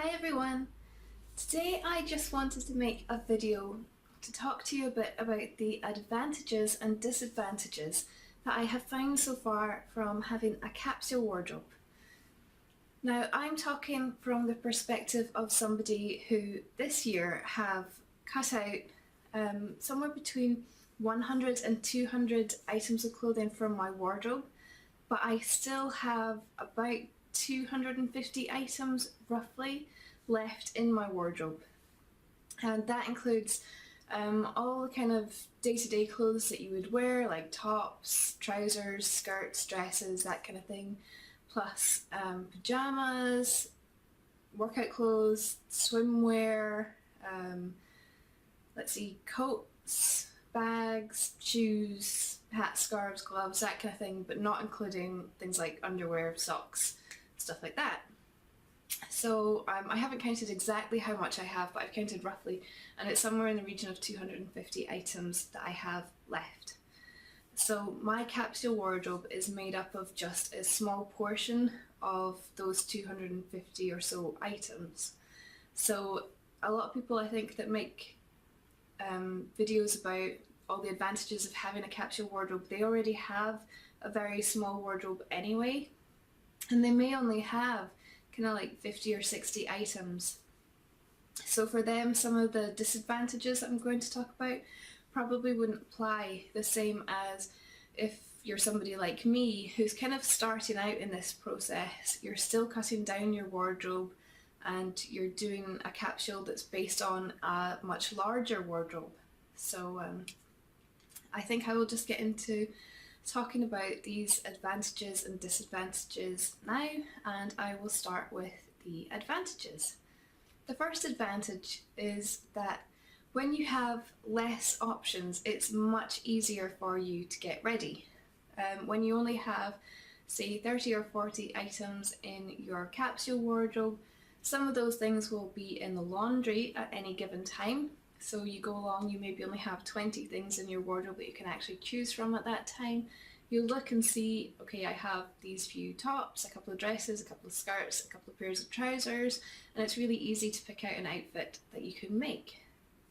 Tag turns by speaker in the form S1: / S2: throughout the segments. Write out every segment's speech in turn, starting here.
S1: Hi everyone! Today I just wanted to make a video to talk to you a bit about the advantages and disadvantages that I have found so far from having a capsule wardrobe. Now I'm talking from the perspective of somebody who this year have cut out somewhere between 100 and 200 items of clothing from my wardrobe, but I still have about 250 items roughly left in my wardrobe, and that includes all the kind of day-to-day clothes that you would wear, like tops, trousers, skirts, dresses, that kind of thing, plus pajamas, workout clothes, swimwear, coats, bags, shoes, hats, scarves, gloves, that kind of thing, but not including things like underwear, socks, stuff like that. So I haven't counted exactly how much I have, but I've counted roughly, and it's somewhere in the region of 250 items that I have left. So my capsule wardrobe is made up of just a small portion of those 250 or so items. So a lot of people, I think, that make videos about all the advantages of having a capsule wardrobe, they already have a very small wardrobe anyway, and they may only have kind of like 50 or 60 items. So for them, some of the disadvantages that I'm going to talk about probably wouldn't apply the same as if you're somebody like me who's kind of starting out in this process. You're still cutting down your wardrobe and you're doing a capsule that's based on a much larger wardrobe. So I think I will just get into talking about these advantages and disadvantages now, and I will start with the advantages. The first advantage is that when you have less options, it's much easier for you to get ready. When you only have, say, 30 or 40 items in your capsule wardrobe, some of those things will be in the laundry at any given time. So you go along, you maybe only have 20 things in your wardrobe that you can actually choose from at that time. You'll look and see, okay, I have these few tops, a couple of dresses, a couple of skirts, a couple of pairs of trousers, and it's really easy to pick out an outfit that you can make.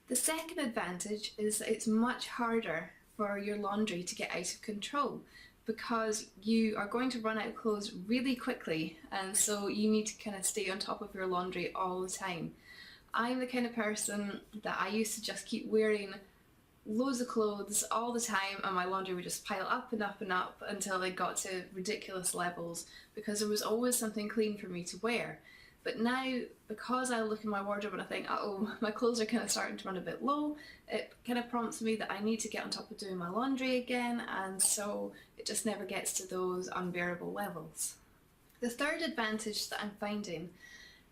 S1: The second advantage is that it's much harder for your laundry to get out of control, because you are going to run out of clothes really quickly, and so you need to kind of stay on top of your laundry all the time. I'm the kind of person that I used to just keep wearing loads of clothes all the time, and my laundry would just pile up and up and up until it got to ridiculous levels, because there was always something clean for me to wear. But now, because I look in my wardrobe and I think, oh, my clothes are kind of starting to run a bit low, it kind of prompts me that I need to get on top of doing my laundry again, and so it just never gets to those unbearable levels. The third advantage that I'm finding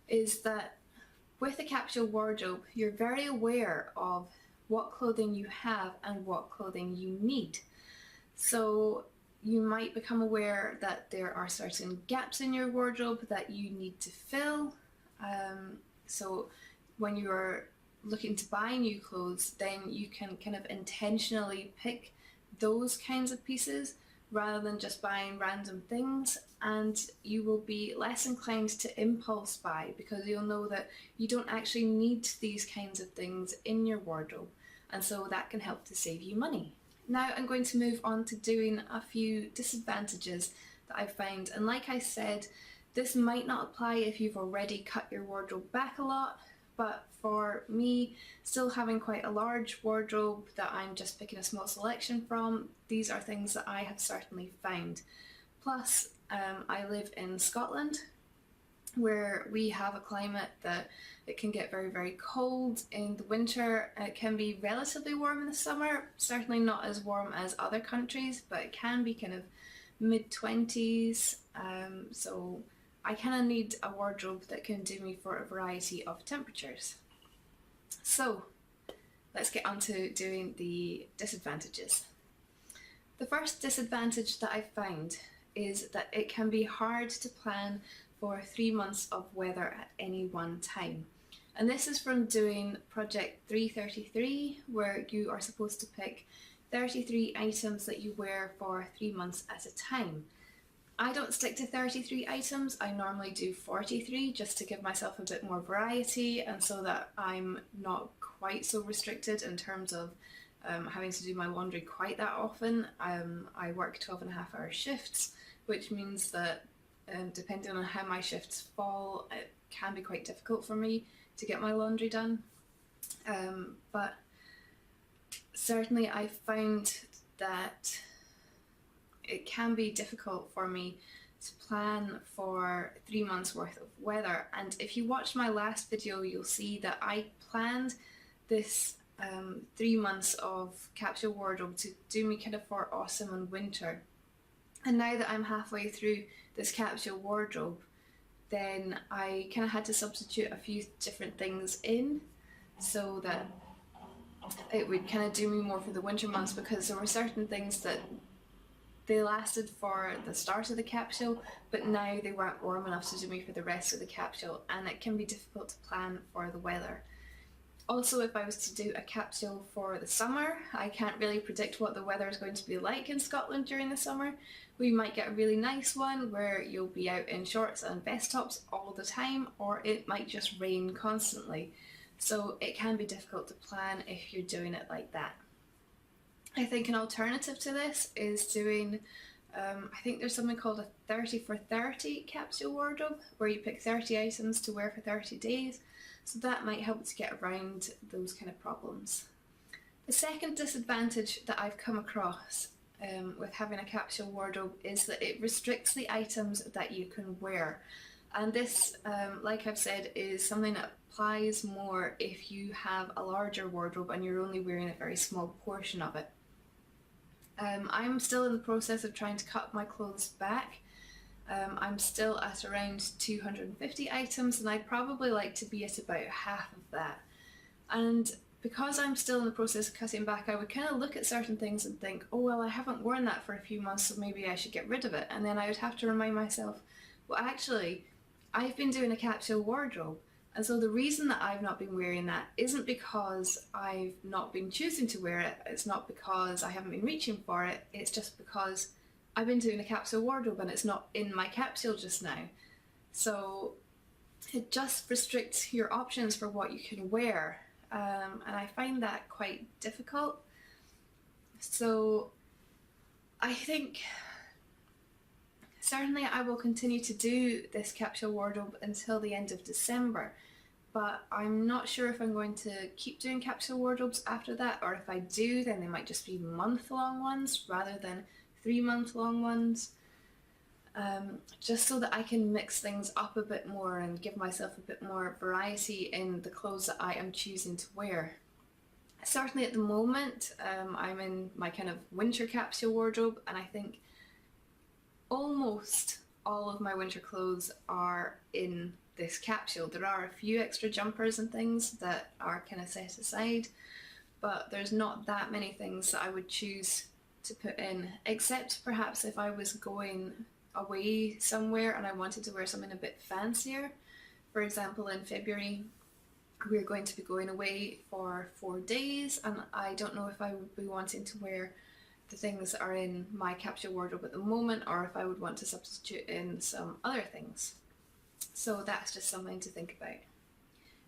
S1: is that with a capsule wardrobe, you're very aware of what clothing you have and what clothing you need. So you might become aware that there are certain gaps in your wardrobe that you need to fill. So when you're looking to buy new clothes, then you can kind of intentionally pick those kinds of pieces rather than just buying random things, and you will be less inclined to impulse buy because you'll know that you don't actually need these kinds of things in your wardrobe, and so that can help to save you money. Now I'm going to move on to doing a few disadvantages that I've found, and like I said, this might not apply if you've already cut your wardrobe back a lot, but for me, still having quite a large wardrobe that I'm just picking a small selection from, these are things that I have certainly found. Plus, I live in Scotland, where we have a climate that it can get very, very cold in the winter. It can be relatively warm in the summer, certainly not as warm as other countries, but it can be kind of mid-20s. So I kind of need a wardrobe that can do me for a variety of temperatures. So let's get on to doing the disadvantages. The first disadvantage that I've found is that it can be hard to plan for 3 months of weather at any one time. And this is from doing project 333, where you are supposed to pick 33 items that you wear for 3 months at a time. I don't stick to 33 items, I normally do 43 just to give myself a bit more variety and so that I'm not quite so restricted in terms of having to do my laundry quite that often. I work 12.5-hour shifts, which means that depending on how my shifts fall, it can be quite difficult for me to get my laundry done. But certainly I found that it can be difficult for me to plan for 3 months worth of weather. And if you watch my last video, you'll see that I planned this 3 months of capsule wardrobe to do me kind of for autumn and winter. And now that I'm halfway through this capsule wardrobe, then I kind of had to substitute a few different things in so that it would kind of do me more for the winter months, because there were certain things that they lasted for the start of the capsule, but now they weren't warm enough to do me for the rest of the capsule, and it can be difficult to plan for the weather. Also, if I was to do a capsule for the summer, I can't really predict what the weather is going to be like in Scotland during the summer. We might get a really nice one where you'll be out in shorts and vest tops all the time, or it might just rain constantly. So it can be difficult to plan if you're doing it like that. I think an alternative to this is doing, I think there's something called a 30 for 30 capsule wardrobe, where you pick 30 items to wear for 30 days. So that might help to get around those kind of problems. The second disadvantage that I've come across with having a capsule wardrobe is that it restricts the items that you can wear. And this, like I've said, is something that applies more if you have a larger wardrobe and you're only wearing a very small portion of it. I'm still in the process of trying to cut my clothes back. I'm still at around 250 items, and I'd probably like to be at about half of that. And because I'm still in the process of cutting back, I would kind of look at certain things and think, oh well, I haven't worn that for a few months, so maybe I should get rid of it. And then I would have to remind myself, well actually, I've been doing a capsule wardrobe, and so the reason that I've not been wearing that isn't because I've not been choosing to wear it, it's not because I haven't been reaching for it, it's just because I've been doing a capsule wardrobe and it's not in my capsule just now. So it just restricts your options for what you can wear, and I find that quite difficult. So I think certainly I will continue to do this capsule wardrobe until the end of December, but I'm not sure if I'm going to keep doing capsule wardrobes after that, or if I do, then they might just be month-long ones rather than 3-month-long ones, just so that I can mix things up a bit more and give myself a bit more variety in the clothes that I am choosing to wear. Certainly at the moment, I'm in my kind of winter capsule wardrobe, and I think almost all of my winter clothes are in this capsule. There are a few extra jumpers and things that are kind of set aside, but there's not that many things that I would choose to put in, except perhaps if I was going away somewhere and I wanted to wear something a bit fancier. For example, in February we're going to be going away for 4 days, and I don't know if I would be wanting to wear the things that are in my capsule wardrobe at the moment, or if I would want to substitute in some other things. So that's just something to think about.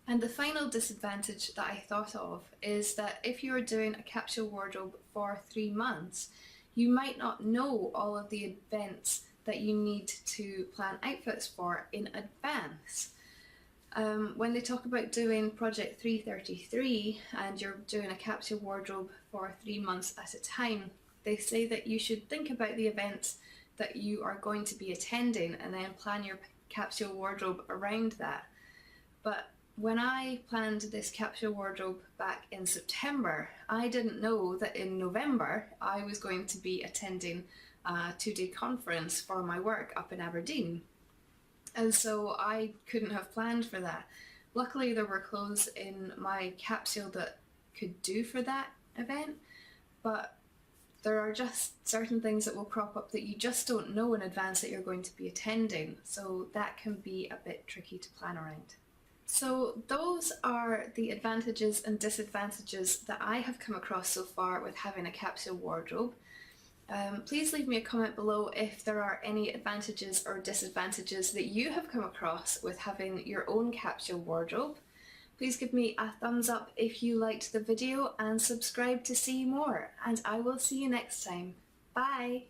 S1: And the final disadvantage that I thought of is that if you are doing a capsule wardrobe for 3 months, you might not know all of the events that you need to plan outfits for in advance. When they talk about doing Project 333 and you're doing a capsule wardrobe for 3 months at a time, they say that you should think about the events that you are going to be attending and then plan your capsule wardrobe around that. But when I planned this capsule wardrobe back in September, I didn't know that in November I was going to be attending a 2-day conference for my work up in Aberdeen. And so I couldn't have planned for that. Luckily there were clothes in my capsule that could do for that event, but there are just certain things that will crop up that you just don't know in advance that you're going to be attending, so that can be a bit tricky to plan around. So those are the advantages and disadvantages that I have come across so far with having a capsule wardrobe. Please leave me a comment below if there are any advantages or disadvantages that you have come across with having your own capsule wardrobe. Please give me a thumbs up if you liked the video and subscribe to see more, and I will see you next time. Bye!